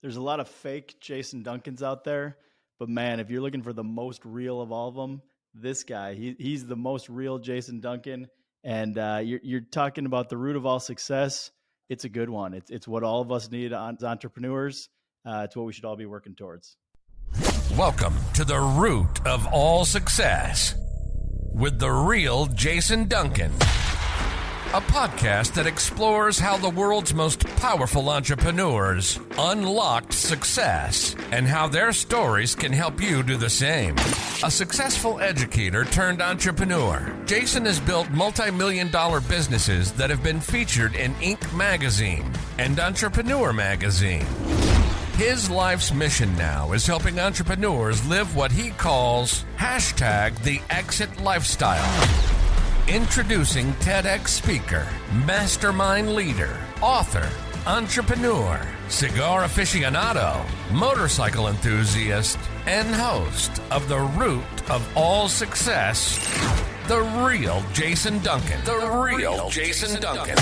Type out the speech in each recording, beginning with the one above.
There's a lot of fake Jason Duncans out there, but man, if you're looking for the most real of all of them, this guy, he's the most real Jason Duncan. And you're talking about the root of all success. It's a good one. It's what all of us need as entrepreneurs. It's what we should all be working towards. Welcome to the root of all success with the real Jason Duncan, a podcast that explores how the world's most powerful entrepreneurs unlocked success and how their stories can help you do the same. A successful educator turned entrepreneur, Jason has built multi-million-dollar businesses that have been featured in Inc. magazine and Entrepreneur magazine. His life's mission now is helping entrepreneurs live what he calls #the exit lifestyle. Introducing TEDx speaker, mastermind leader, author, entrepreneur, cigar aficionado, motorcycle enthusiast, and host of The Root of All Success, the real Jason Duncan. The real Jason Duncan.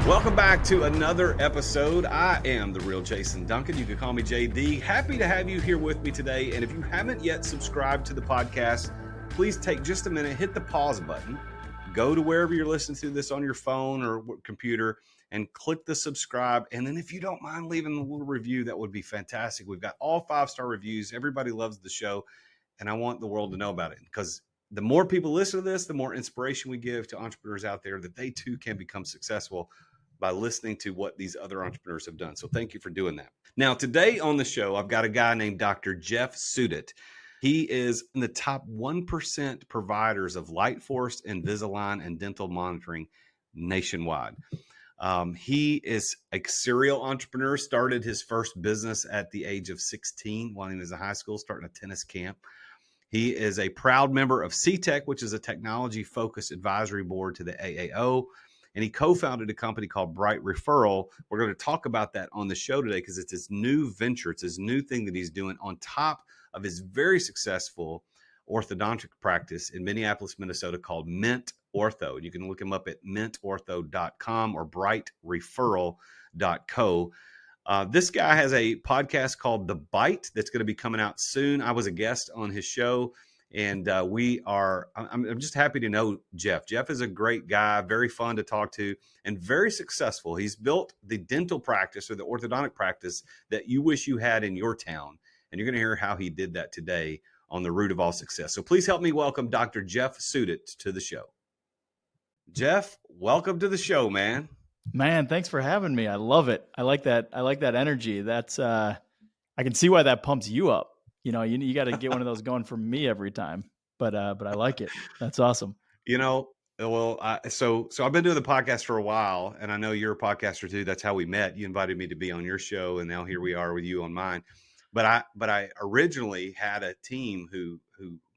Welcome back to another episode. I am the real Jason Duncan. You can call me JD. Happy to have you here with me today. And if you haven't yet subscribed to the podcast, please take just a minute, hit the pause button, go to wherever you're listening to this on your phone or computer and click the subscribe. And then if you don't mind leaving a little review, that would be fantastic. We've got all 5-star reviews. Everybody loves the show. And I want the world to know about it because the more people listen to this, the more inspiration we give to entrepreneurs out there that they too can become successful by listening to what these other entrepreneurs have done. So thank you for doing that. Now, today on the show, I've got a guy named Dr. Geoff Sudit. He is in the top 1% providers of Light Force, Invisalign, and dental monitoring nationwide. He is a serial entrepreneur, started his first business at the age of 16 while he was in high school, starting a tennis camp. He is a proud member of CTEC, which is a technology-focused advisory board to the AAO. And he co-founded a company called Bright Referral. We're going to talk about that on the show today because it's his new venture. It's his new thing that he's doing on top of his very successful orthodontic practice in Minneapolis, Minnesota called Mint Ortho. You can look him up at mintortho.com or brightreferral.co. This guy has a podcast called The Bite that's going to be coming out soon. I was a guest on his show. And I'm just happy to know Geoff. Geoff is a great guy, very fun to talk to, and very successful. He's built the dental practice or the orthodontic practice that you wish you had in your town. And you're going to hear how he did that today on the root of all success. So please help me welcome Dr. Geoff Sudit to the show. Geoff, welcome to the show, man. Man, thanks for having me. I love it. I like that. I like that energy. That's I can see why that pumps you up. You know, you got to get one of those going for me every time, but I like it. That's awesome. You know, well, so I've been doing the podcast for a while, and I know you're a podcaster too. That's how we met. You invited me to be on your show, and now here we are with you on mine. But I originally had a team who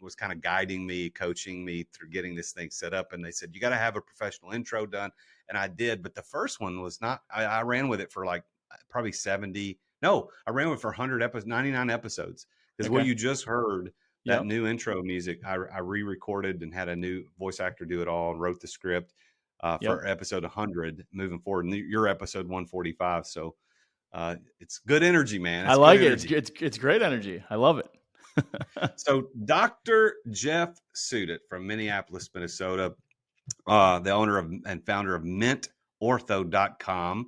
was kind of guiding me, coaching me through getting this thing set up, and they said you got to have a professional intro done, and I did. But the first one was not. I ran with it for like probably 70. No, I ran with it for 99 episodes. Because what you just heard, that new intro music, I re-recorded and had a new voice actor do it all and wrote the script for episode 100 moving forward. And you're episode 145. So it's good energy, man. I like it. It's great energy. I love it. So Dr. Geoff Sudit from Minneapolis, Minnesota, the owner of and founder of mintortho.com.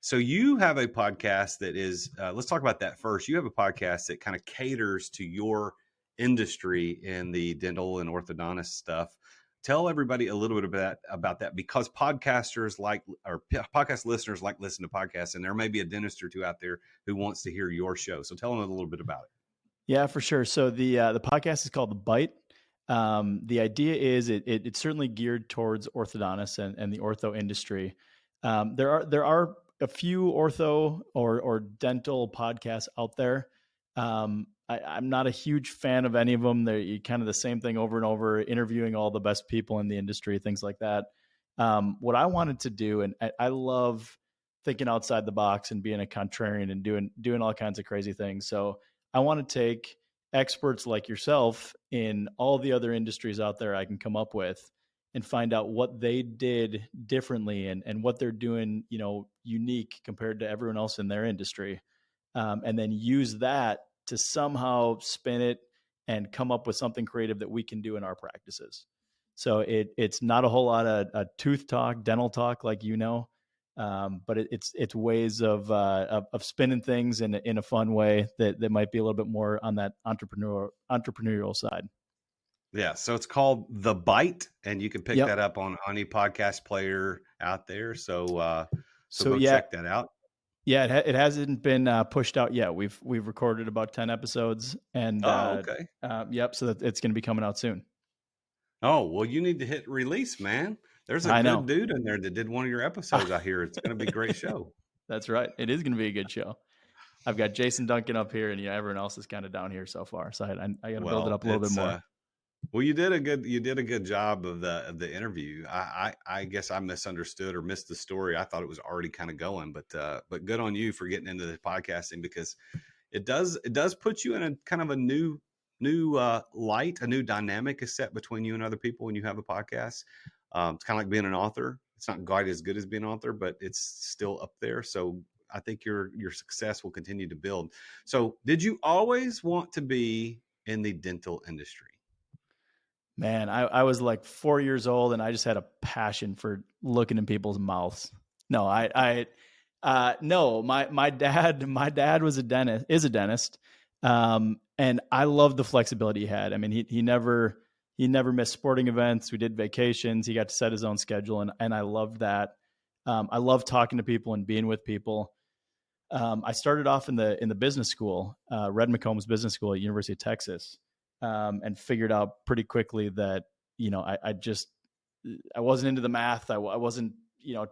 So you have a podcast that is, let's talk about that first. You have a podcast that kind of caters to your industry in the dental and orthodontist stuff. Tell everybody a little bit about that because podcast listeners like listen to podcasts, and there may be a dentist or two out there who wants to hear your show. So tell them a little bit about it. Yeah, for sure. So the podcast is called The Bite. The idea is it's certainly geared towards orthodontists and the ortho industry. There are a few ortho or dental podcasts out there. I'm not a huge fan of any of them. They're kind of the same thing over and over, interviewing all the best people in the industry, things like that. What I wanted to do, and I love thinking outside the box and being a contrarian and doing all kinds of crazy things. So I want to take experts like yourself in all the other industries out there I can come up with and find out what they did differently and what they're doing, unique compared to everyone else in their industry. and then use that to somehow spin it and come up with something creative that we can do in our practices. So it's not a whole lot of tooth talk, dental talk, like, but it's ways of spinning things in a fun way that might be a little bit more on that entrepreneurial side. Yeah, so it's called The Bite, and you can pick Yep. that up on any podcast player out there. So So go yeah, check that out. yeah, it hasn't been pushed out yet. We've recorded about 10 episodes, and Oh, okay. yep. So that it's going to be coming out soon. Oh, well, you need to hit release, man. There's a I good know. dude in there that did one of your episodes. I hear it's going to be a great show. That's right. It is going to be a good show. I've got Jason Duncan up here, and everyone else is kind of down here so far. So I got to build it Well, up a little bit more. Well, you did a good job of the interview. I guess I misunderstood or missed the story. I thought it was already kind of going, but good on you for getting into the podcasting, because it does put you in a kind of a new light. A new dynamic is set between you and other people when you have a podcast. It's kind of like being an author. It's not quite as good as being an author, but it's still up there. So I think your success will continue to build. So did you always want to be in the dental industry? Man, I was like 4 years old, and I just had a passion for looking in people's mouths. No, no, my dad was is a dentist. And I loved the flexibility he had. I mean, he never missed sporting events. We did vacations. He got to set his own schedule, and I loved that. I love talking to people and being with people. I started off in the business school, Red McCombs Business School at University of Texas, and figured out pretty quickly that I wasn't into the math. I wasn't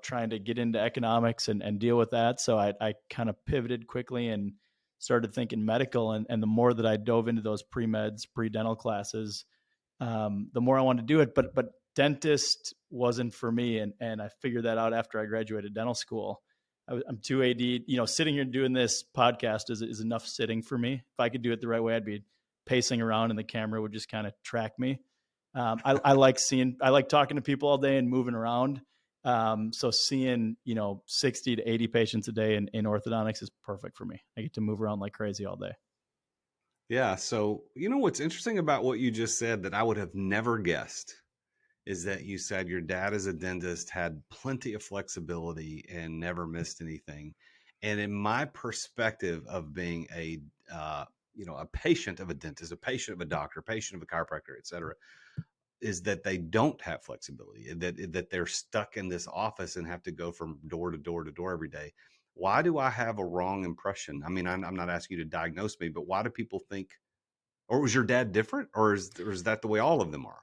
trying to get into economics and deal with that. So I kind of pivoted quickly and started thinking medical. And the more that I dove into those pre-meds, pre-dental classes, the more I wanted to do it. But dentist wasn't for me, and I figured that out after I graduated dental school. I'm too AD. Sitting here doing this podcast is enough sitting for me. If I could do it the right way, I'd be pacing around, and the camera would just kind of track me. I like talking to people all day and moving around. So seeing 60 to 80 patients a day in orthodontics is perfect for me. I get to move around like crazy all day. Yeah. So, what's interesting about what you just said that I would have never guessed is that you said your dad as a dentist had plenty of flexibility and never missed anything. And in my perspective of being a patient of a dentist, a patient of a doctor, a patient of a chiropractor, et cetera, is that they don't have flexibility, that they're stuck in this office and have to go from door to door to door every day. Why do I have a wrong impression? I mean, I'm not asking you to diagnose me, but why do people think, or was your dad different, or is that the way all of them are?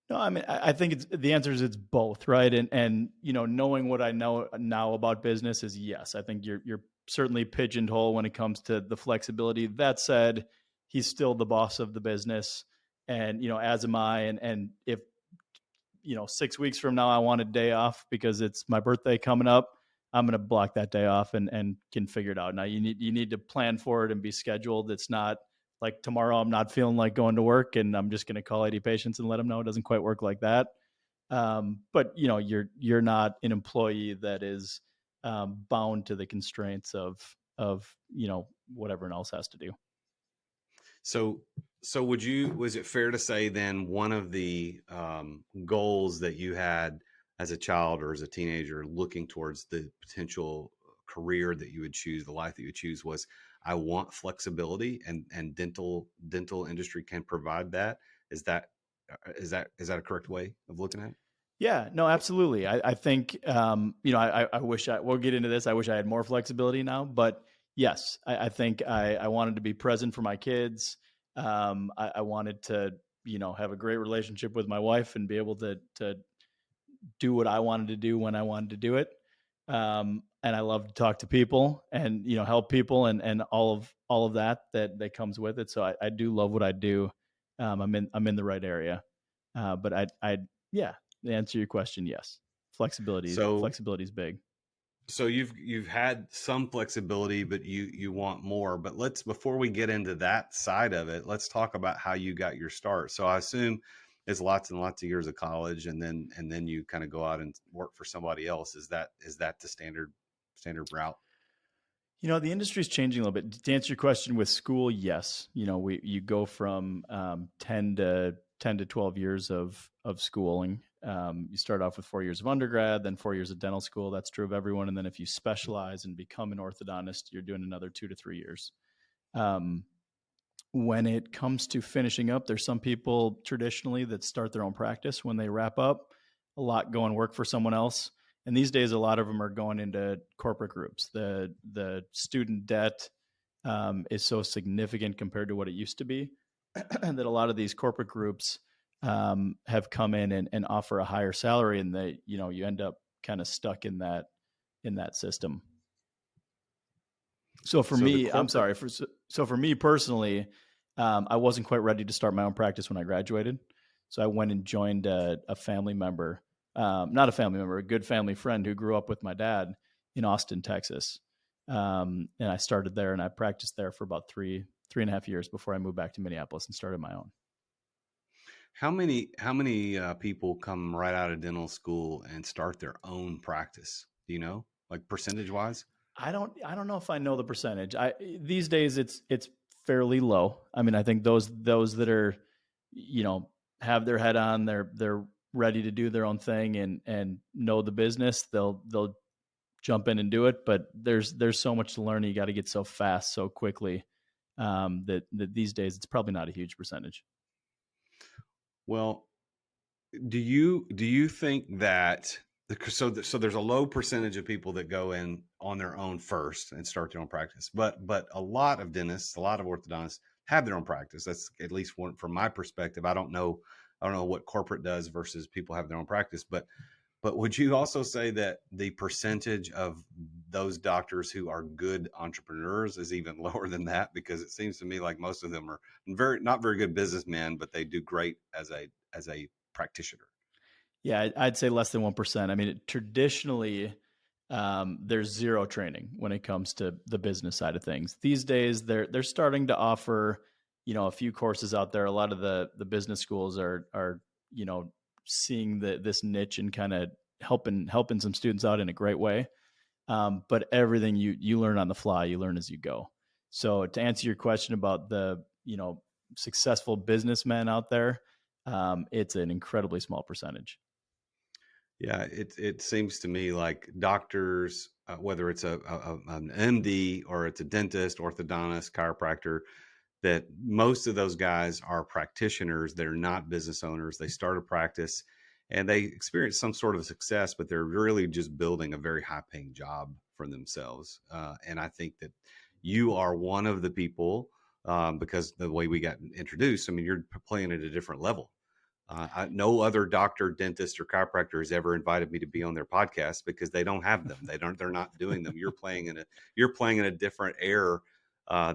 No, I mean, I think the answer is it's both, right? And knowing what I know now about business is yes. I think you're certainly pigeonholed when it comes to the flexibility. That said, he's still the boss of the business, and as am I. And if 6 weeks from now I want a day off because it's my birthday coming up, I'm going to block that day off and can figure it out. Now you need to plan for it and be scheduled. It's not like tomorrow I'm not feeling like going to work and I'm just going to call 80 patients and let them know. It doesn't quite work like that. But you're not an employee that is bound to the constraints of what everyone else has to do. So was it fair to say then one of the goals that you had as a child or as a teenager looking towards the potential career that you would choose, the life that you would choose, was I want flexibility, and dental industry can provide that? Is that a correct way of looking at it? Yeah, no, absolutely. I think, I wish we'll get into this. I wish I had more flexibility now, but yes, I think I wanted to be present for my kids. I wanted to, have a great relationship with my wife and be able to do what I wanted to do when I wanted to do it. And I love to talk to people and, help people and all of that comes with it. So I do love what I do. I'm in the right area. But yeah, to answer your question, yes. Flexibility is big. So you've had some flexibility, but you want more. But before we get into that side of it, let's talk about how you got your start. So I assume it's lots and lots of years of college, and then you kind of go out and work for somebody else. Is that the standard route? The industry is changing a little bit. To answer your question with school, yes. You go from 10 to 12 years of schooling. You start off with 4 years of undergrad, then 4 years of dental school. That's true of everyone. And then if you specialize and become an orthodontist, you're doing another 2 to 3 years. Um, when it comes to finishing up, there's some people traditionally that start their own practice when they wrap up, a lot go and work for someone else. And these days, a lot of them are going into corporate groups. The student debt is so significant compared to what it used to be that a lot of these corporate groups have come in and offer a higher salary, and you end up kind of stuck in that system. So for me, I'm sorry. So for me personally, I wasn't quite ready to start my own practice when I graduated. So I went and joined a family member, not a family member, a good family friend who grew up with my dad in Austin, Texas. And I started there, and I practiced there for about three and a half years before I moved back to Minneapolis and started my own. How many people come right out of dental school and start their own practice? Do you know, like percentage wise? I don't know if I know the percentage. These days it's fairly low. I mean, I think those that are, have their head on, they're ready to do their own thing and know the business, they'll jump in and do it. But there's so much to learn. You got to get so fast, so quickly, that these days it's probably not a huge percentage. Well, do you think that so there's a low percentage of people that go in on their own first and start their own practice, but a lot of dentists, a lot of orthodontists have their own practice. That's at least one from my perspective. I don't know what corporate does versus people have their own practice, but would you also say that the percentage of those doctors who are good entrepreneurs is even lower than that? Because it seems to me like most of them are not very good businessmen, but they do great as a practitioner. Yeah, I'd say less than 1%. I mean, traditionally, there's zero training when it comes to the business side of things. These days, they're starting to offer, a few courses out there. A lot of the business schools are seeing this niche and kind of helping some students out in a great way. But everything you learn on the fly, you learn as you go. So to answer your question about the successful businessmen out there, it's an incredibly small percentage. Yeah, it seems to me like doctors, whether it's an MD or it's a dentist, orthodontist, chiropractor, that most of those guys are practitioners. They're not business owners. They start a practice and they experience some sort of success, but they're really just building a very high paying job for themselves. And I think that you are one of the people, because the way we got introduced, I mean, you're playing at a different level. No other doctor, dentist, or chiropractor has ever invited me to be on their podcast because they don't have them. They're not doing them. You're playing in a different air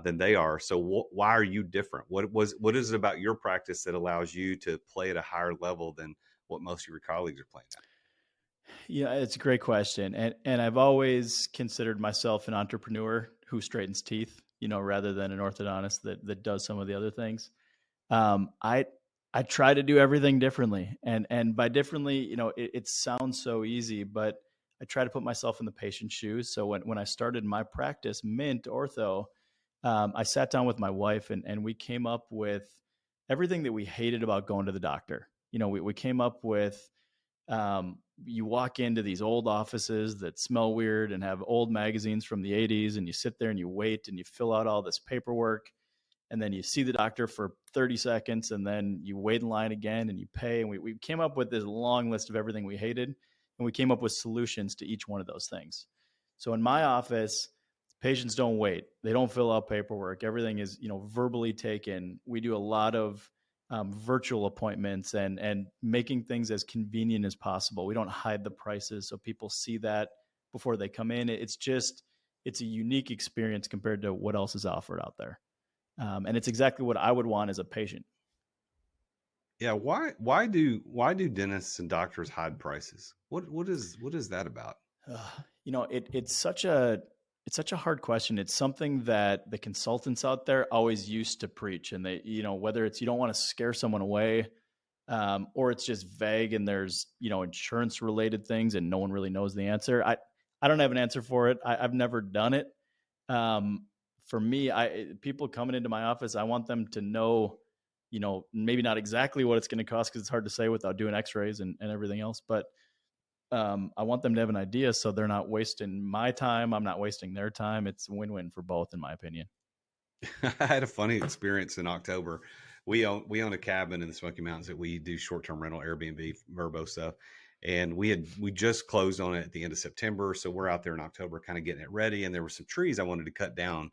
than they are. So why are you different? What is it about your practice that allows you to play at a higher level than what most of your colleagues are playing at? Yeah, it's a great question. And I've always considered myself an entrepreneur who straightens teeth, rather than an orthodontist that does some of the other things. I try to do everything differently, and by differently, it sounds so easy, but I try to put myself in the patient's shoes. So when I started my practice, Mint Ortho, I sat down with my wife and we came up with everything that we hated about going to the doctor. We came up with, you walk into these old offices that smell weird and have old magazines from the 80s, and you sit there and you wait and you fill out all this paperwork. And then you see the doctor for 30 seconds, and then you wait in line again and you pay. And we came up with this long list of everything we hated, and we came up with solutions to each one of those things. So in my office, patients don't wait. They don't fill out paperwork. Everything is, verbally taken. We do a lot of virtual appointments and making things as convenient as possible. We don't hide the prices, so people see that before they come in. It's a unique experience compared to what else is offered out there. And it's exactly what I would want as a patient. Yeah. Why do dentists and doctors hide prices? What is that about? It's such a hard question. It's something that the consultants out there always used to preach, and they, whether it's you don't want to scare someone away, or it's just vague and there's, insurance related things and no one really knows the answer. I don't have an answer for it. I've never done it. For me, people coming into my office, I want them to know, maybe not exactly what it's going to cost, because it's hard to say without doing x-rays and everything else. But I want them to have an idea, so they're not wasting my time. I'm not wasting their time. It's a win-win for both, in my opinion. I had a funny experience in October. We own a cabin in the Smoky Mountains that we do short-term rental, Airbnb, Verbo stuff. And we just closed on it at the end of September. So we're out there in October kind of getting it ready. And there were some trees I wanted to cut down.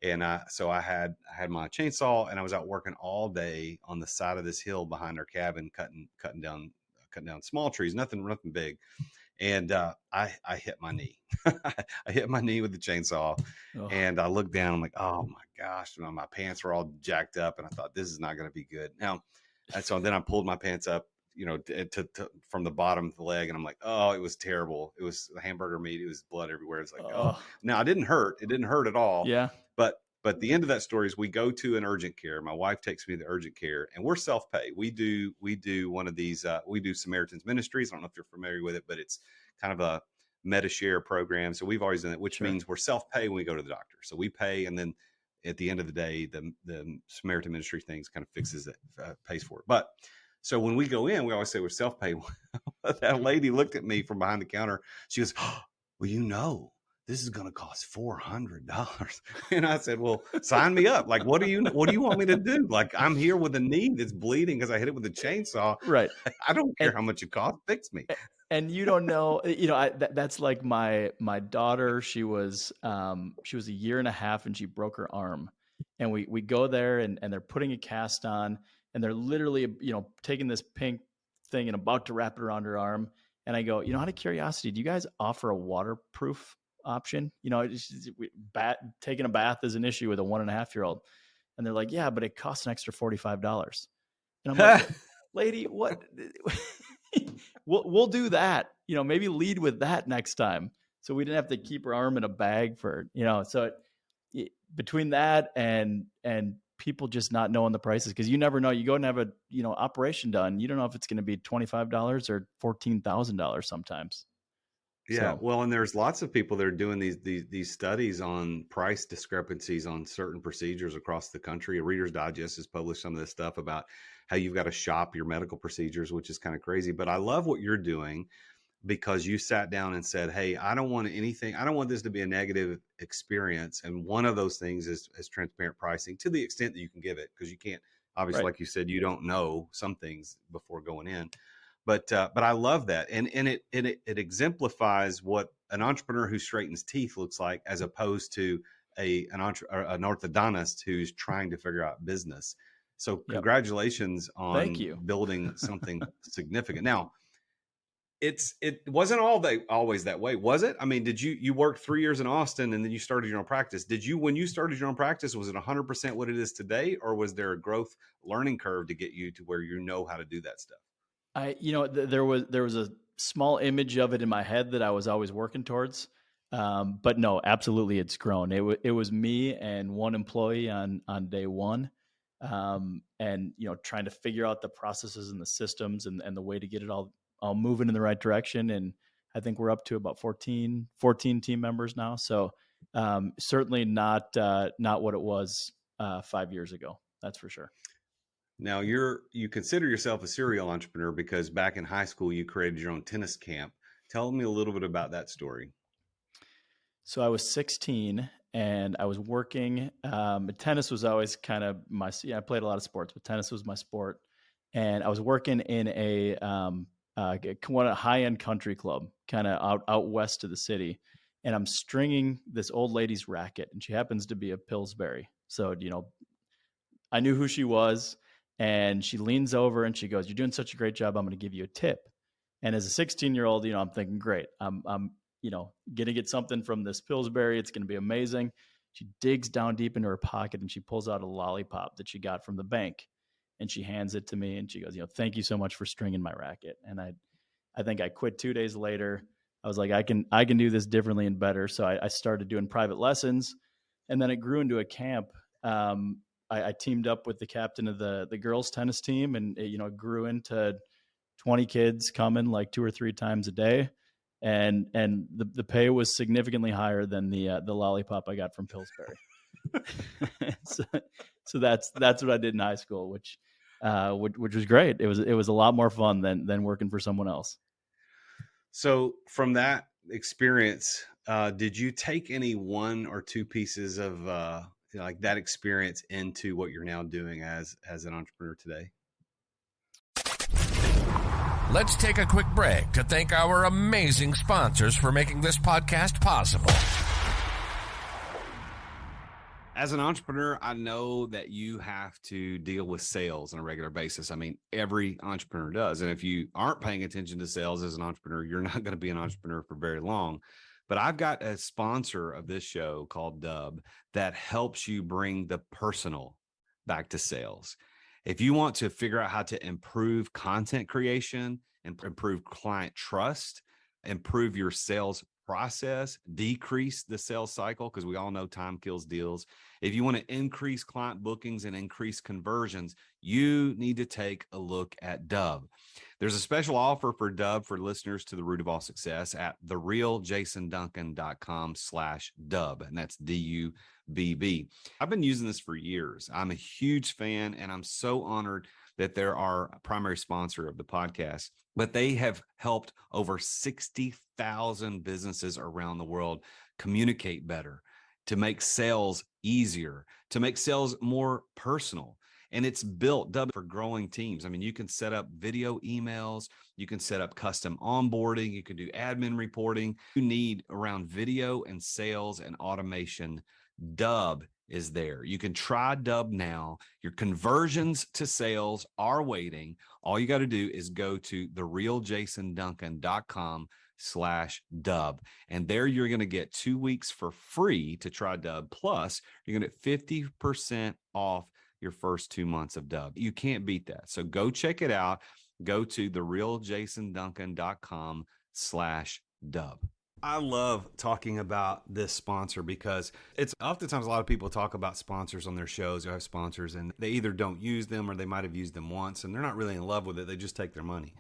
And I had my chainsaw, and I was out working all day on the side of this hill behind our cabin, cutting down small trees, nothing big. And I hit my knee. I hit my knee with the chainsaw, and I looked down. I'm like, oh my gosh, my pants were all jacked up, and I thought, this is not going to be good. Now, and so then I pulled my pants up, from the bottom of the leg, and I'm like, oh, it was terrible. It was hamburger meat. It was blood everywhere. It's like, oh. Now it didn't hurt. It didn't hurt at all. Yeah. But the end of that story is we go to an urgent care. My wife takes me to the urgent care, and we're self-pay. We do one of these. We do Samaritan's Ministries. I don't know if you're familiar with it, but it's kind of a meta-share program. So we've always done it, which means we're self-pay when we go to the doctor. So we pay, and then at the end of the day, the Samaritan Ministry things kind of fixes it, pays for it. But so when we go in, we always say we're self-pay. That lady looked at me from behind the counter. She goes, oh, well, this is going to cost $400. And I said, well, sign me up. Like, what do you want me to do? Like, I'm here with a knee that's bleeding because I hit it with a chainsaw. Right. I don't care how much it costs. Fix me. And you don't know, that's like my daughter. She was a year and a half, and she broke her arm, and we go there, and they're putting a cast on, and they're literally, taking this pink thing and about to wrap it around her arm. And I go, out of curiosity, do you guys offer a waterproof option? Taking a bath is an issue with a 1.5-year-old. And they're like, yeah, but it costs an extra $45. And I'm like, lady, what? we'll do that. Maybe lead with that next time. So we didn't have to keep her arm in a bag for, so between that and people just not knowing the prices, because you never know. You go and have a operation done, you don't know if it's going to be $25 or $14,000 sometimes. Yeah, well, and there's lots of people that are doing these studies on price discrepancies on certain procedures across the country. A Reader's Digest has published some of this stuff about how you've got to shop your medical procedures, which is kind of crazy. But I love what you're doing, because you sat down and said, hey, I don't want this to be a negative experience. And one of those things is transparent pricing, to the extent that you can give it, because you can't, obviously, like you said, you don't know some things before going in. But I love that, and it exemplifies what an entrepreneur who straightens teeth looks like, as opposed to an orthodontist who's trying to figure out business. So congratulations on building something significant. Now, it wasn't always that way, was it? I mean, did you worked 3 years in Austin, and then you started your own practice? When you started your own practice, was it 100% what it is today, or was there a growth learning curve to get you to where you know how to do that stuff? There was a small image of it in my head that I was always working towards. But no, absolutely, it's grown. It was me and one employee on day one. And trying to figure out the processes and the systems and the way to get it all moving in the right direction. And I think we're up to about 14 team members now. So, certainly not what it was 5 years ago. That's for sure. Now you consider yourself a serial entrepreneur because back in high school, you created your own tennis camp. Tell me a little bit about that story. So I was 16 and I was working. Tennis was always kind of I played a lot of sports, but tennis was my sport. And I was working in a high-end country club, kind of out west of the city. And I'm stringing this old lady's racket, and she happens to be a Pillsbury. So, I knew who she was. And she leans over and she goes, "You're doing such a great job. I'm going to give you a tip." And as a 16-year-old, I'm thinking, great. I'm going to get something from this Pillsbury. It's going to be amazing. She digs down deep into her pocket and she pulls out a lollipop that she got from the bank, and she hands it to me. And she goes, "Thank you so much for stringing my racket." And I think I quit 2 days later. I was like, I can do this differently and better. So I started doing private lessons, and then it grew into a camp. I teamed up with the captain of the girls tennis team, and it grew into 20 kids coming like 2 or 3 times a day. and the pay was significantly higher than the lollipop I got from Pillsbury. so that's what I did in high school, which was great. It was a lot more fun than working for someone else. So from that experience, did you take any one or two pieces of like that experience into what you're now doing as an entrepreneur today? Let's take a quick break to thank our amazing sponsors for making this podcast possible. As an entrepreneur, I know that you have to deal with sales on a regular basis. I mean, every entrepreneur does. And if you aren't paying attention to sales as an entrepreneur, you're not going to be an entrepreneur for very long. But I've got a sponsor of this show called Dub that helps you bring the personal back to sales. If you want to figure out how to improve content creation and improve client trust, improve your sales process, decrease the sales cycle, because we all know time kills deals. If you want to increase client bookings and increase conversions, you need to take a look at Dub. There's a special offer for Dub for listeners to The Root of All Success at therealjasonduncan.com/Dub. And that's DUBB. I've been using this for years. I'm a huge fan, and I'm so honored that they're our primary sponsor of the podcast. But they have helped over 60,000 businesses around the world communicate better, to make sales easier, to make sales more personal. And it's built Dub for growing teams. I mean, you can set up video emails, you can set up custom onboarding, you can do admin reporting. You need around video and sales and automation. Dub is there. You can try Dub now. Your conversions to sales are waiting. All you got to do is go to therealjasonduncan.com/Dub. And there you're going to get 2 weeks for free to try Dub. Plus, you're going to get 50% off your first 2 months of Dub. You can't beat that. So go check it out. Go to therealjasonduncan.com/Dub. I love talking about this sponsor because it's oftentimes a lot of people talk about sponsors on their shows or have sponsors, and they either don't use them or they might have used them once and they're not really in love with it. They just take their money.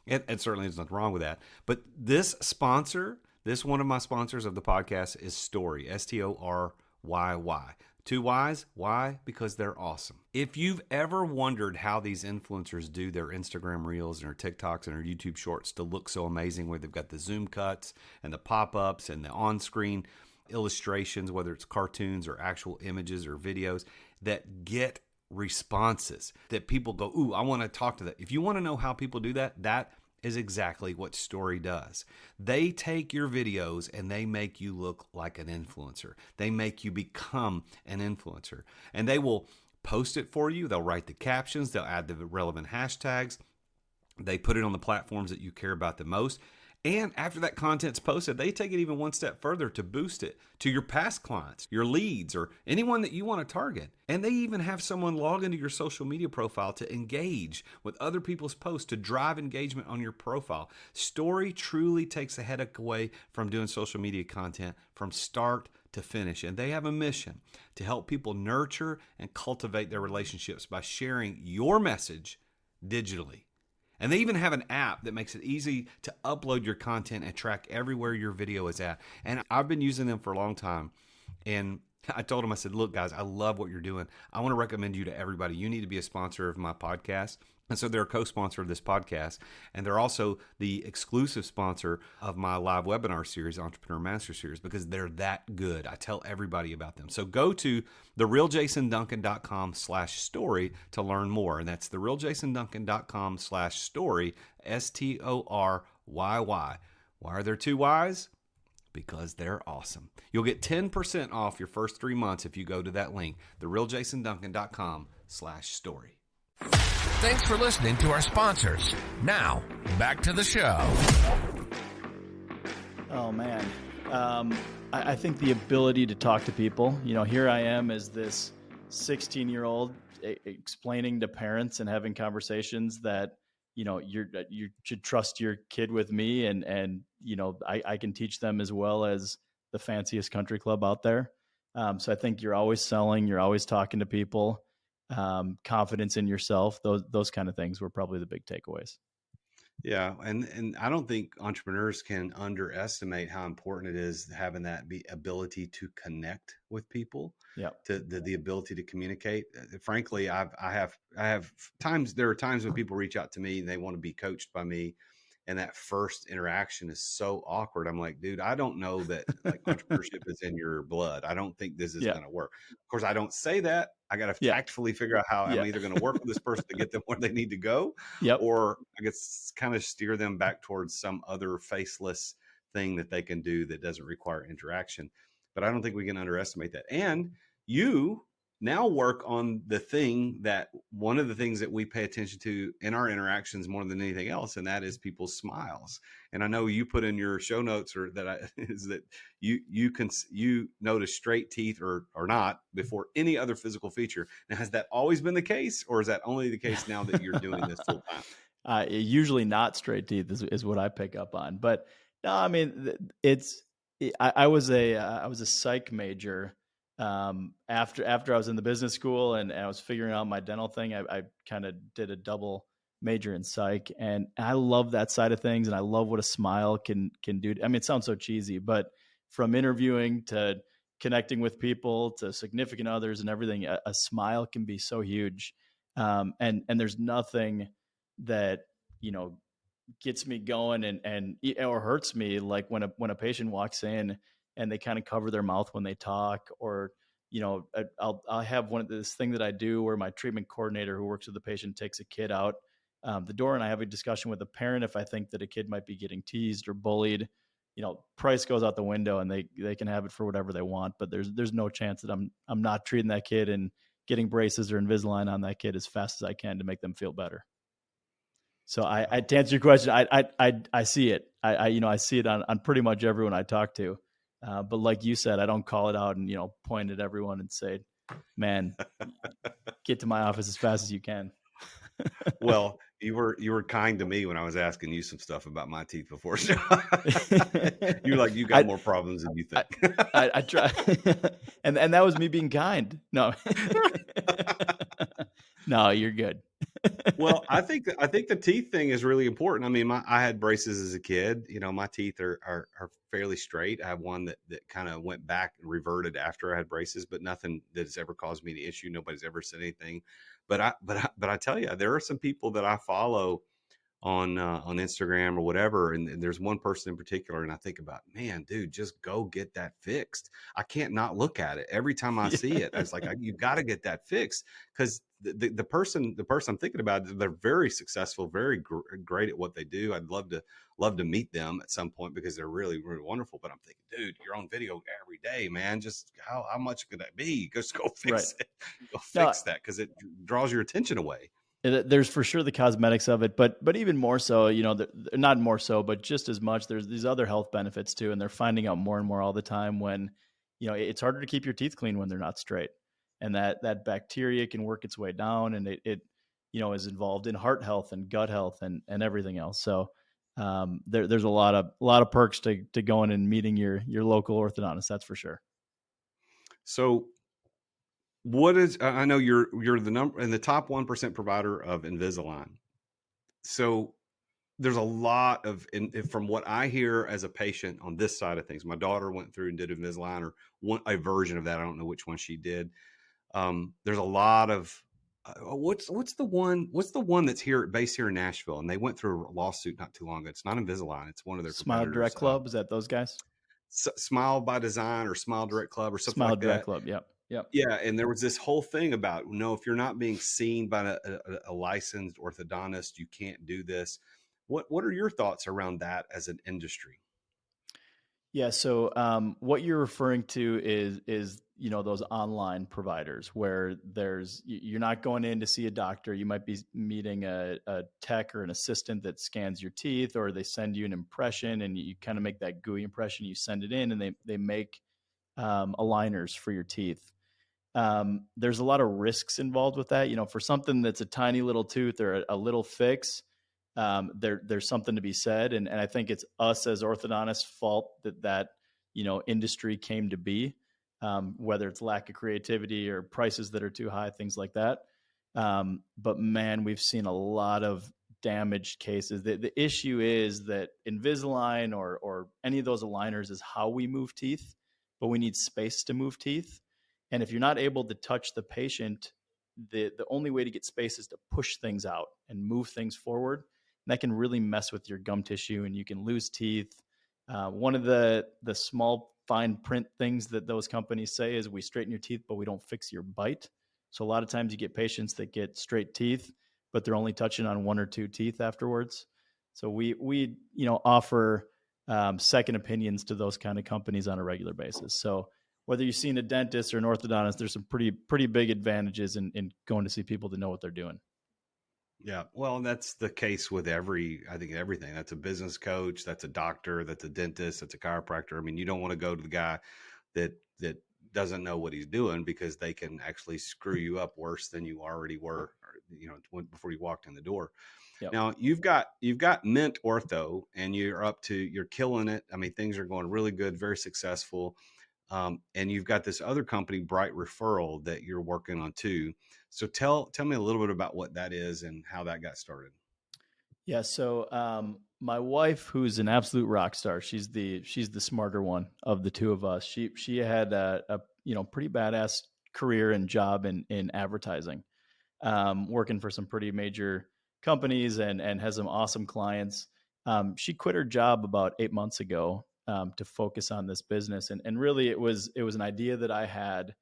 And certainly there's nothing wrong with that. But this sponsor, this one of my sponsors of the podcast is Story, STORYY. 2 Ys. Why? Because they're awesome. If you've ever wondered how these influencers do their Instagram Reels and their TikToks and their YouTube Shorts to look so amazing, where they've got the zoom cuts and the pop-ups and the on-screen illustrations, whether it's cartoons or actual images or videos that get responses that people go, ooh, I want to talk to that. If you want to know how people do that, that is exactly what Story does. They take your videos and they make you look like an influencer. They make you become an influencer. And they will post it for you. They'll write the captions. They'll add the relevant hashtags. They put it on the platforms that you care about the most. And after that content's posted, they take it even one step further to boost it to your past clients, your leads, or anyone that you want to target. And they even have someone log into your social media profile to engage with other people's posts to drive engagement on your profile. Story truly takes the headache away from doing social media content from start to finish. And they have a mission to help people nurture and cultivate their relationships by sharing your message digitally. And they even have an app that makes it easy to upload your content and track everywhere your video is at. And I've been using them for a long time. And I told them, I said, look, guys, I love what you're doing. I want to recommend you to everybody. You need to be a sponsor of my podcast. And so they're a co-sponsor of this podcast. And they're also the exclusive sponsor of my live webinar series, Entrepreneur Master Series, because they're that good. I tell everybody about them. So go to therealjasonduncan.com/story to learn more. And that's therealjasonduncan.com/story, STORYY. Why are there 2 Ys? Because they're awesome. You'll get 10% off your first 3 months if you go to that link, therealjasonduncan.com/story. Thanks for listening to our sponsors. Now, back to the show. Oh, man. I think the ability to talk to people, here I am as this 16-year-old explaining to parents and having conversations that, you should trust your kid with me. And I can teach them as well as the fanciest country club out there. So I think you're always selling, you're always talking to people. Confidence in yourself, those kind of things were probably the big takeaways. Yeah, and I don't think entrepreneurs can underestimate how important it is having that ability to connect with people, Yeah. to the ability to communicate. Frankly, I have times there are times when people reach out to me and they want to be coached by me, and that first interaction is so awkward. I'm like, dude, I don't know that like entrepreneurship is in your blood. I don't think this is Yeah. going to work. Of course, I don't say that. I got to Yeah. tactfully figure out how I'm Yeah. either going to work with this person to get them where they need to go, Yep. or I guess kind of steer them back towards some other faceless thing that they can do that doesn't require interaction. But I don't think we can underestimate that. And you now work on the thing that one of the things that we pay attention to in our interactions more than anything else, and that is people's smiles. And I know you put in your show notes or is that you notice straight teeth or not before any other physical feature. Now, has that always been the case, or is that only the case now that you're doing this full time? Usually not straight teeth is what I pick up on, but no, I mean I was a psych major after I was in the business school and I was figuring out my dental thing. I kind of did a double major in psych, and I love that side of things, and I love what a smile can do. I mean, it sounds so cheesy, but from interviewing to connecting with people to significant others and everything, a smile can be so huge. And there's nothing that you know gets me going and or hurts me like when a patient walks in and they kind of cover their mouth when they talk, or I'll have one of this thing that I do where my treatment coordinator who works with the patient takes a kid out the door, and I have a discussion with the parent if I think that a kid might be getting teased or bullied. Price goes out the window, and they can have it for whatever they want, but there's no chance that I'm not treating that kid and getting braces or Invisalign on that kid as fast as I can to make them feel better. So I to answer your question, I see it. I see it on pretty much everyone I talk to. But like you said, I don't call it out and point at everyone and say, "Man, get to my office as fast as you can." Well, you were kind to me when I was asking you some stuff about my teeth before. So you're like, you got I more problems than you I think. I try, and that was me being kind. No, no, you're good. Well, I think the teeth thing is really important. I mean, I had braces as a kid. My teeth are fairly straight. I have one that kind of went back and reverted after I had braces, but nothing that has ever caused me the issue. Nobody's ever said anything. But I tell you, there are some people that I follow on Instagram or whatever, and there's one person in particular, and I think about, man, dude, just go get that fixed. I can't not look at it every time I see it. It's like you got to get that fixed, because the person I'm thinking about, they're very successful, very great at what they do. I'd love to meet them at some point because they're really, really wonderful. But I'm thinking, dude, you're on video every day, man. Just how much could that be? Just go Right. fix it. Go No, fix that, because it draws your attention away. there's for sure the cosmetics of it, but even more so, not more so, but just as much, there's these other health benefits too, and they're finding out more and more all the time when, it's harder to keep your teeth clean when they're not straight, and that bacteria can work its way down, and it is involved in heart health and gut health and everything else. So there's a lot of perks to going and meeting your local orthodontist. That's for sure. So what is, I know you're the number in the top 1% provider of Invisalign. So there's a lot of, from what I hear as a patient on this side of things, my daughter went through and did Invisalign, or a version of that. I don't know which one she did. There's a lot of, what's the one that's based here in Nashville, and they went through a lawsuit not too long ago. It's not Invisalign. It's one of their Smile competitors. Direct Club, is that those guys? Smile by Design or Smile Direct Club or something Smile like Direct that. Club. Yep. Yeah, and there was this whole thing about, no, if you're not being seen by a licensed orthodontist, you can't do this. What are your thoughts around that as an industry? Yeah. So what you're referring to is those online providers where you're not going in to see a doctor. You might be meeting a tech or an assistant that scans your teeth, or they send you an impression and you kind of make that gooey impression. You send it in, and they make aligners for your teeth. There's a lot of risks involved with that. For something that's a tiny little tooth or a little fix, there's something to be said. And I think it's us as orthodontists' fault that industry came to be, whether it's lack of creativity or prices that are too high, things like that. But man, we've seen a lot of damaged cases. The issue is that Invisalign or any of those aligners is how we move teeth, but we need space to move teeth. And if you're not able to touch the patient, the only way to get space is to push things out and move things forward. And that can really mess with your gum tissue, and you can lose teeth. One of the small fine print things that those companies say is we straighten your teeth, but we don't fix your bite. So a lot of times you get patients that get straight teeth, but they're only touching on one or two teeth afterwards. So we offer second opinions to those kind of companies on a regular basis. So whether you've seen a dentist or an orthodontist, there's some pretty big advantages in going to see people to know what they're doing. Yeah. Well, and that's the case with I think everything. That's a business coach, that's a doctor, that's a dentist, that's a chiropractor. I mean, you don't want to go to the guy that doesn't know what he's doing, because they can actually screw you up worse than you already were, before you walked in the door. Yep. Now you've got Mint Ortho, and you're killing it. I mean, things are going really good, very successful. And you've got this other company, Bright Referral, that you're working on too. So tell me a little bit about what that is and how that got started. Yeah. So my wife, who's an absolute rock star, she's the smarter one of the two of us. She had a pretty badass career and job in advertising, working for some pretty major companies and has some awesome clients. She quit her job about 8 months ago to focus on this business, and really it was an idea that I had,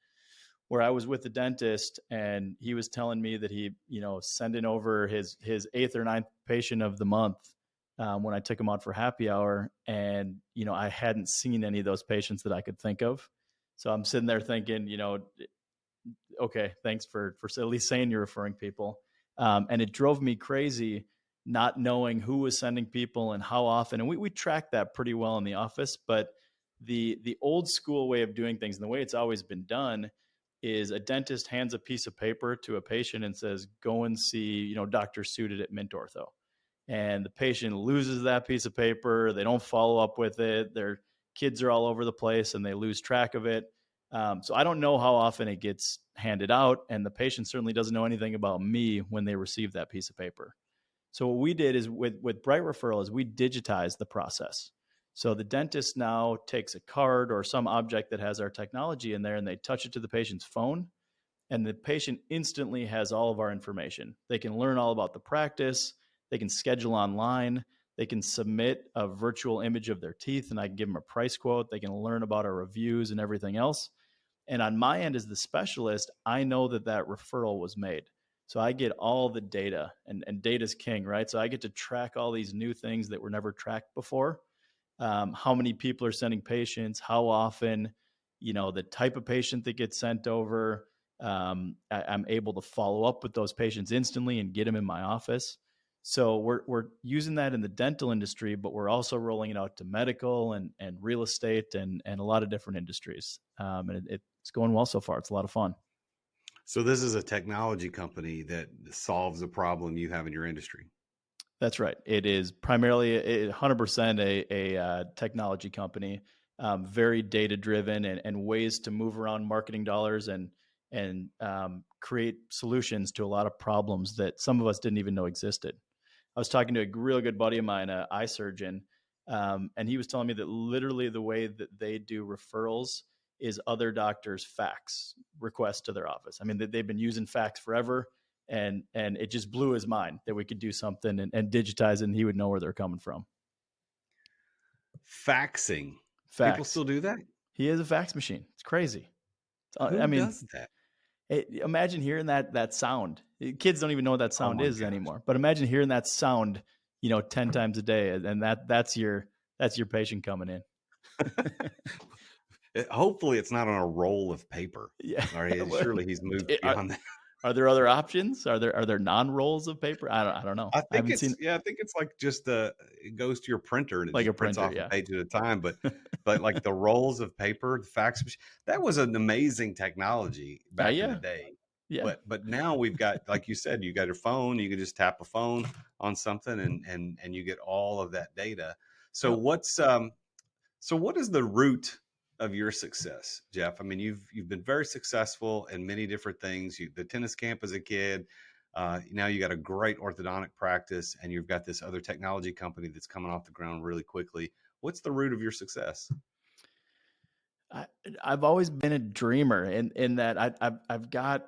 where I was with the dentist and he was telling me that he, sending over his 8th or 9th patient of the month when I took him out for happy hour. And, I hadn't seen any of those patients that I could think of. So I'm sitting there thinking, okay, thanks for at least saying you're referring people. And it drove me crazy not knowing who was sending people and how often. And we tracked that pretty well in the office, but the old school way of doing things and the way it's always been done is a dentist hands a piece of paper to a patient and says, go and see, Dr. Sudit at Mint Ortho. And the patient loses that piece of paper. They don't follow up with it. Their kids are all over the place and they lose track of it. So I don't know how often it gets handed out. And the patient certainly doesn't know anything about me when they receive that piece of paper. So what we did is with Bright Referral is we digitized the process. So the dentist now takes a card or some object that has our technology in there, and they touch it to the patient's phone, and the patient instantly has all of our information. They can learn all about the practice. They can schedule online. They can submit a virtual image of their teeth, and I can give them a price quote. They can learn about our reviews and everything else. And on my end as the specialist, I know that referral was made. So I get all the data, and data's king, right? So I get to track all these new things that were never tracked before. How many people are sending patients, how often, the type of patient that gets sent over. I'm able to follow up with those patients instantly and get them in my office. So we're using that in the dental industry, but we're also rolling it out to medical and real estate and a lot of different industries. And it's going well so far. It's a lot of fun. So this is a technology company that solves a problem you have in your industry. That's right. It is primarily 100% a technology company, very data driven and ways to move around marketing dollars and create solutions to a lot of problems that some of us didn't even know existed. I was talking to a real good buddy of mine, an eye surgeon, and he was telling me that literally the way that they do referrals is other doctors fax requests to their office. I mean, they've been using fax forever. And it just blew his mind that we could do something and digitize it, and he would know where they're coming from. Faxing. Fax. People still do that? He has a fax machine. It's crazy. Who does that? Imagine hearing that sound. Kids don't even know what that sound is anymore. But imagine hearing that sound, 10 times a day, and that's your patient coming in. Hopefully, it's not on a roll of paper. Yeah. Surely he's moved beyond that. Are there other options? Are there non-rolls of paper? I don't know. I think it's like just it goes to your printer and it like just prints off a page at a time. But like the rolls of paper, the fax machine, that was an amazing technology back in the day. Yeah. But now we've got, like you said, you got your phone. You can just tap a phone on something and you get all of that data. So what is the root of your success, Geoff? I mean, you've been very successful in many different things. The tennis camp as a kid, Now you got a great orthodontic practice, and you've got this other technology company that's coming off the ground really quickly. What's the root of your success? I, I've always been a dreamer in that I've got,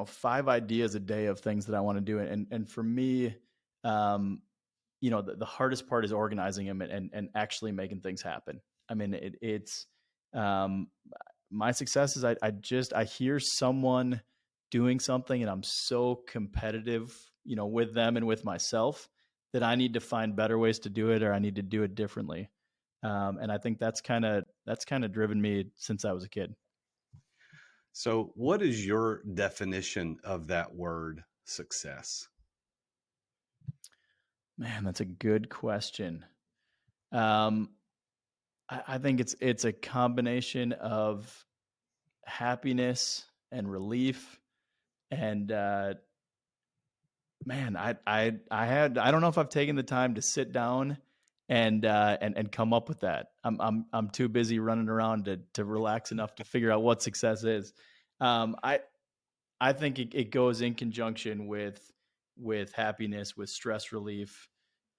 5 ideas a day of things that I want to do. And for me, um, the hardest part is organizing them and actually making things happen. I mean, it's, um, my success is I hear someone doing something and I'm so competitive, with them and with myself that I need to find better ways to do it, or I need to do it differently. And I think that's kind of driven me since I was a kid. So, what is your definition of that word success? Man, that's a good question. Um, I think it's a combination of happiness and relief, and man, I don't know if I've taken the time to sit down and come up with that. I'm too busy running around to relax enough to figure out what success is. I think it goes in conjunction with happiness, with stress relief,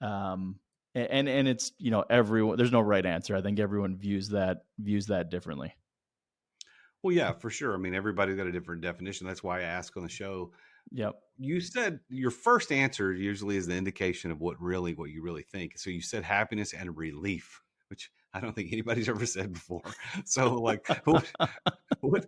um, and it's everyone. There's no right answer. I think everyone views that differently. Well, yeah, for sure. I mean, everybody's got a different definition. That's why I ask on the show. Yep. You said your first answer usually is the indication of what you really think. So you said happiness and relief, which I don't think anybody's ever said before. So like what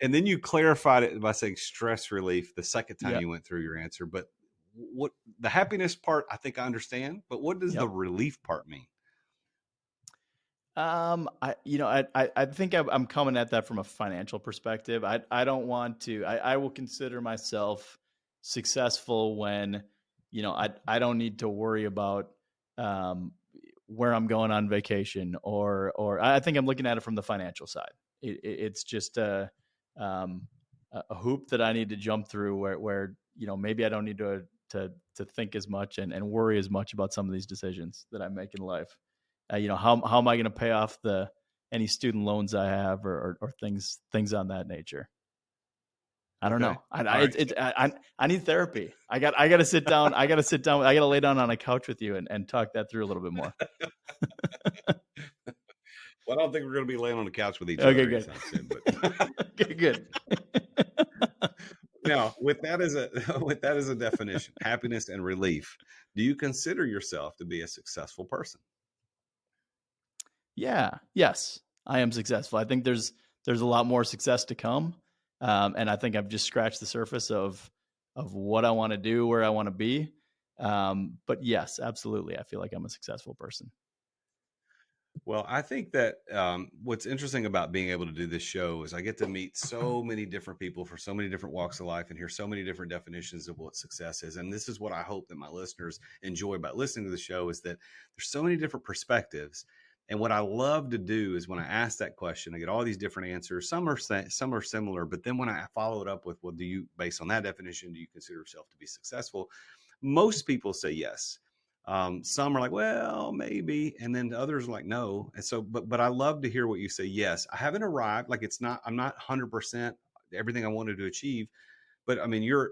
and then you clarified it by saying stress relief the second time Yep. you went through your answer. But what the happiness part, I think I understand, but what does the Yep. relief part mean? I think I'm coming at that from a financial perspective. I don't want to. I will consider myself successful when, I don't need to worry about um, where I'm going on vacation, or I think I'm looking at it from the financial side. It's just um, a hoop that I need to jump through where maybe I don't need to think as much and worry as much about some of these decisions that I make in life. How am I going to pay off any student loans I have, or things on that nature? I don't Okay. know. All right. I need therapy. I got to sit down. I got to lay down on a couch with you and talk that through a little bit more. Well, I don't think we're going to be laying on the couch with each Okay, other good. anytime soon. But Okay, good. now, with that as a with that as a definition, happiness and relief, do you consider yourself to be a successful person? Yeah. Yes, I am successful. I think there's a lot more success to come, and I think I've just scratched the surface of what I want to do, where I want to be. But yes, absolutely, I feel like I'm a successful person. Well, I think that what's interesting about being able to do this show is I get to meet so many different people for so many different walks of life and hear so many different definitions of what success is. And this is what I hope that my listeners enjoy about listening to the show, is that there's so many different perspectives. And what I love to do is when I ask that question, I get all these different answers. Some are similar, but then when I follow it up with, well, based on that definition, do you consider yourself to be successful? Most people say yes. Some are like, well, maybe, and then others are like, no. And so, but I love to hear what you say. Yes, I haven't arrived. Like I'm not 100% everything I wanted to achieve. But I mean, you're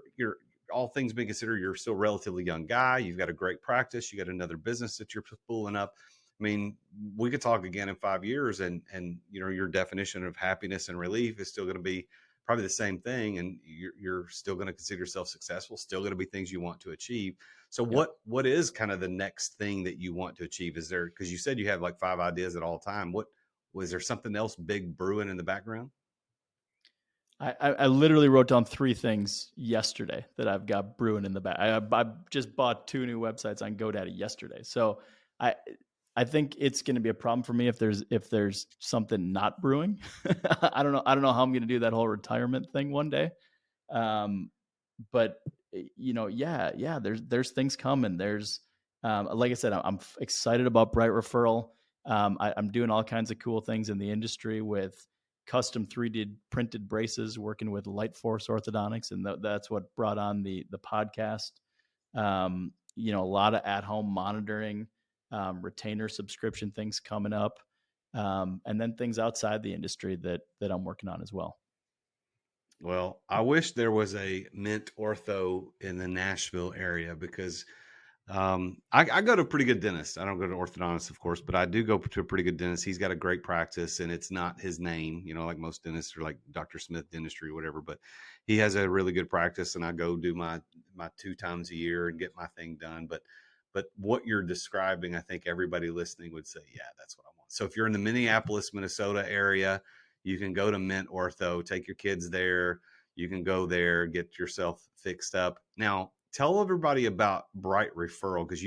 all things being considered, you're still a relatively young guy. You've got a great practice. You got another business that you're pulling up. I mean, we could talk again in 5 years, and your definition of happiness and relief is still going to be probably the same thing, and you're still going to consider yourself successful. Still going to be things you want to achieve. So Yep. what is kind of the next thing that you want to achieve? Is there, because you said you have like 5 ideas at all time. What was there something else big brewing in the background? I literally wrote down 3 things yesterday that I've got brewing in the back. I just bought 2 new websites on GoDaddy yesterday, so I I think it's going to be a problem for me if there's something not brewing. I don't know. I don't know how I'm going to do that whole retirement thing one day. Um, but yeah. There's things coming. There's like I said, I'm excited about Bright Referral. I'm doing all kinds of cool things in the industry with custom 3D printed braces, working with Light Force Orthodontics, and that's what brought on the podcast. A lot of at home monitoring, retainer subscription things coming up, and then things outside the industry that I'm working on as well. Well, I wish there was a Mint Ortho in the Nashville area because I go to a pretty good dentist. I don't go to orthodontist, of course, but I do go to a pretty good dentist. He's got a great practice, and it's not his name, like most dentists are like Dr. Smith Dentistry or whatever. But he has a really good practice, and I go do my 2 times a year and get my thing done. But what you're describing, I think everybody listening would say, yeah, that's what I want. So if you're in the Minneapolis, Minnesota area, you can go to Mint Ortho, take your kids there. You can go there, get yourself fixed up. Now, tell everybody about Bright Referral, because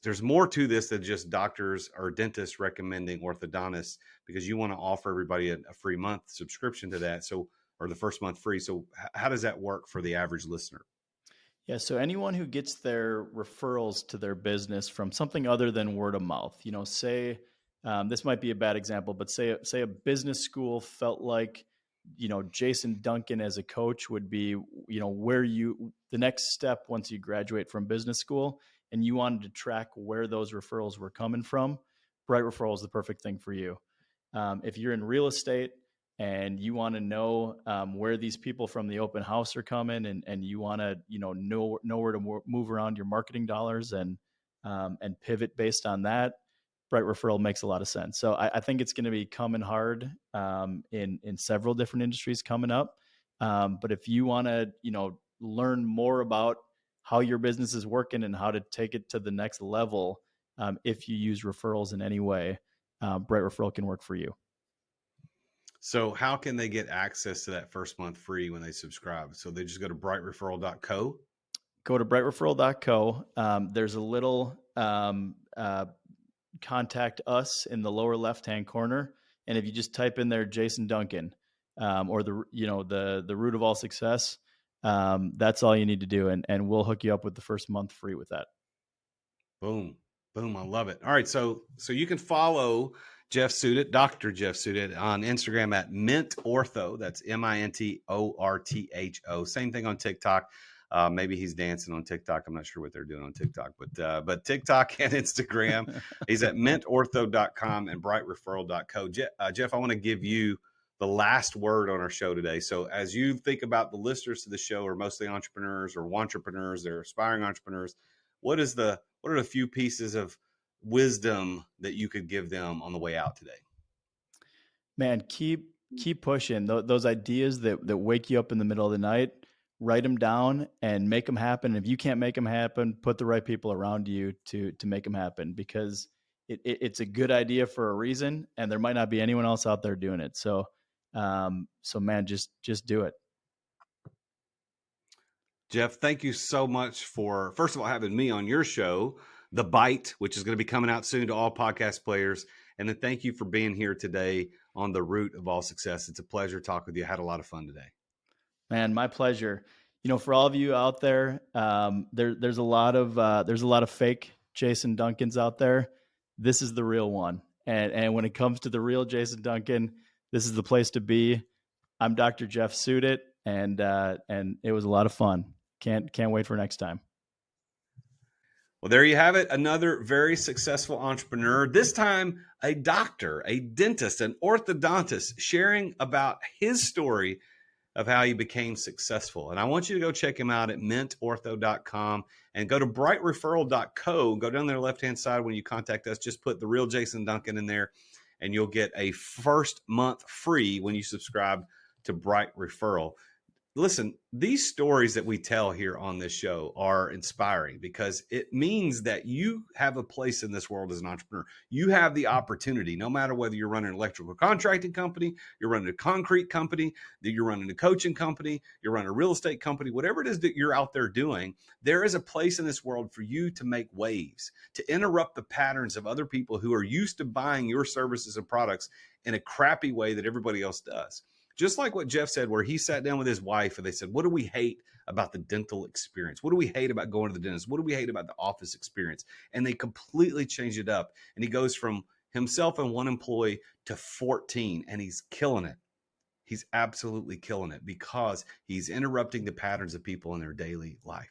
there's more to this than just doctors or dentists recommending orthodontists, because you want to offer everybody a free month subscription to that. So, or the first month free. So how does that work for the average listener? Yeah, so anyone who gets their referrals to their business from something other than word of mouth, say this might be a bad example, but say a business school felt like, Jason Duncan as a coach would be, where the next step once you graduate from business school, and you wanted to track where those referrals were coming from. Bright Referral is the perfect thing for you. If you're in real estate and you want to know where these people from the open house are coming, and you want to know where to move around your marketing dollars and pivot based on that, Bright Referral makes a lot of sense. So I think it's going to be coming hard in several different industries coming up. But if you want to learn more about how your business is working and how to take it to the next level, if you use referrals in any way, Bright Referral can work for you. So how can they get access to that first month free when they subscribe? So they just go to brightreferral.co. Go to brightreferral.co. There's a little contact us in the lower left-hand corner. And if you just type in there, Jason Duncan, or the root of all success, that's all you need to do. And we'll hook you up with the first month free with that. Boom. Boom. I love it. All right. So you can follow Geoff Sudit, Dr. Geoff Sudit, on Instagram at Mint Ortho. That's MINTORTHO. Same thing on TikTok. Maybe he's dancing on TikTok. I'm not sure what they're doing on TikTok, but TikTok and Instagram, he's at mintortho.com and brightreferral.co. Geoff, I want to give you the last word on our show today. So as you think about the listeners to the show are mostly entrepreneurs or wantrepreneurs, they're aspiring entrepreneurs, what are the few pieces of wisdom that you could give them on the way out today? Man, keep pushing those ideas that wake you up in the middle of the night. Write them down and make them happen. If you can't make them happen, put the right people around you to make them happen, because it's a good idea for a reason, and there might not be anyone else out there doing it. So man, just do it. Geoff, thank you so much for, first of all, having me on your show, The Bite, which is going to be coming out soon to all podcast players. And then thank you for being here today on The Root of All Success. It's a pleasure talking with you. I had a lot of fun today. Man, my pleasure. For all of you out there, there's a lot of fake Jason Duncans out there. This is the real one. And when it comes to the real Jason Duncan, this is the place to be. I'm Dr. Geoff Sudit, and it was a lot of fun. Can't wait for next time. Well, there you have it. Another very successful entrepreneur, this time a doctor, a dentist, an orthodontist, sharing about his story of how he became successful. And I want you to go check him out at mintortho.com and go to brightreferral.co. Go down there left-hand side when you contact us. Just put the Real Jason Duncan in there, and you'll get a first month free when you subscribe to Bright Referral. Listen, these stories that we tell here on this show are inspiring, because it means that you have a place in this world as an entrepreneur. You have the opportunity, no matter whether you're running an electrical contracting company, you're running a concrete company, that you're running a coaching company, you're running a real estate company, whatever it is that you're out there doing, there is a place in this world for you to make waves, to interrupt the patterns of other people who are used to buying your services and products in a crappy way that everybody else does. Just like what Geoff said, where he sat down with his wife and they said, what do we hate about the dental experience? What do we hate about going to the dentist? What do we hate about the office experience? And they completely changed it up. And he goes from himself and one employee to 14, and he's killing it. He's absolutely killing it, because he's interrupting the patterns of people in their daily life.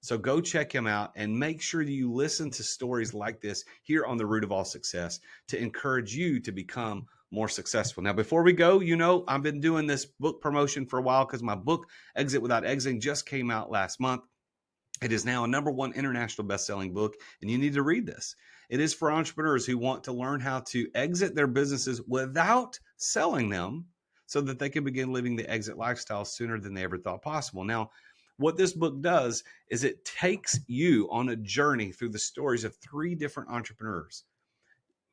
So go check him out, and make sure that you listen to stories like this here on The Root of All Success to encourage you to become more successful. Now, before we go, I've been doing this book promotion for a while because my book, Exit Without Exiting, just came out last month. It is now a #1 international best-selling book, and you need to read this. It is for entrepreneurs who want to learn how to exit their businesses without selling them so that they can begin living the exit lifestyle sooner than they ever thought possible. Now, what this book does is it takes you on a journey through the stories of 3 different entrepreneurs.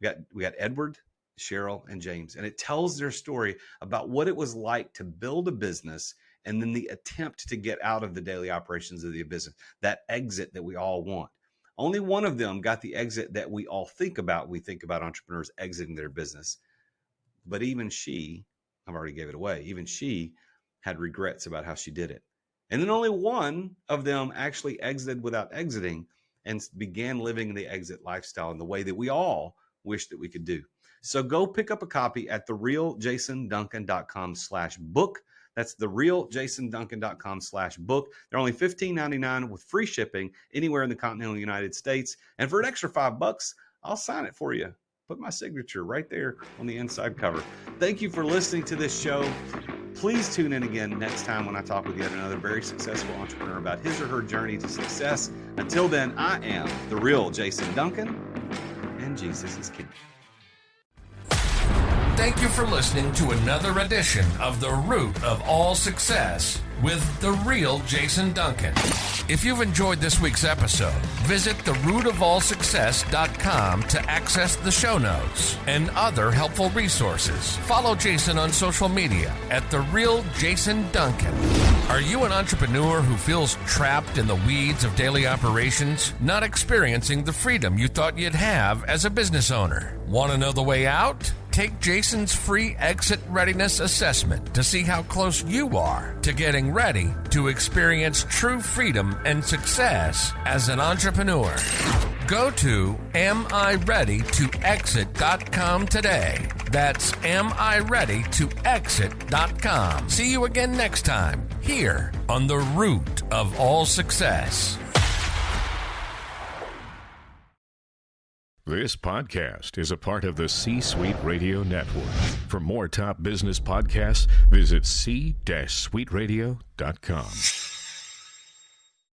We got Edward, Cheryl, and James, and it tells their story about what it was like to build a business and then the attempt to get out of the daily operations of the business, that exit that we all want. Only one of them got the exit that we all think about. We think about entrepreneurs exiting their business. But even she, I've already gave it away, even she had regrets about how she did it. And then only one of them actually exited without exiting and began living the exit lifestyle in the way that we all wish that we could do. So go pick up a copy at therealjasonduncan.com/book. That's therealjasonduncan.com/book. They're only $15.99 with free shipping anywhere in the continental United States. And for an extra $5, I'll sign it for you. Put my signature right there on the inside cover. Thank you for listening to this show. Please tune in again next time when I talk with yet another very successful entrepreneur about his or her journey to success. Until then, I am the real Jason Duncan, and Jesus is King. Thank you for listening to another edition of The Root of All Success with the real Jason Duncan. If you've enjoyed this week's episode, visit therootofallsuccess.com to access the show notes and other helpful resources. Follow Jason on social media at The Real Jason Duncan. Are you an entrepreneur who feels trapped in the weeds of daily operations, not experiencing the freedom you thought you'd have as a business owner? Want to know the way out? Take Jason's free exit readiness assessment to see how close you are to getting ready to experience true freedom and success as an entrepreneur. Go to amireadytoexit.com today. That's amireadytoexit.com. See you again next time here on The Root of All Success. This podcast is a part of the C-Suite Radio Network. For more top business podcasts, visit c-suiteradio.com.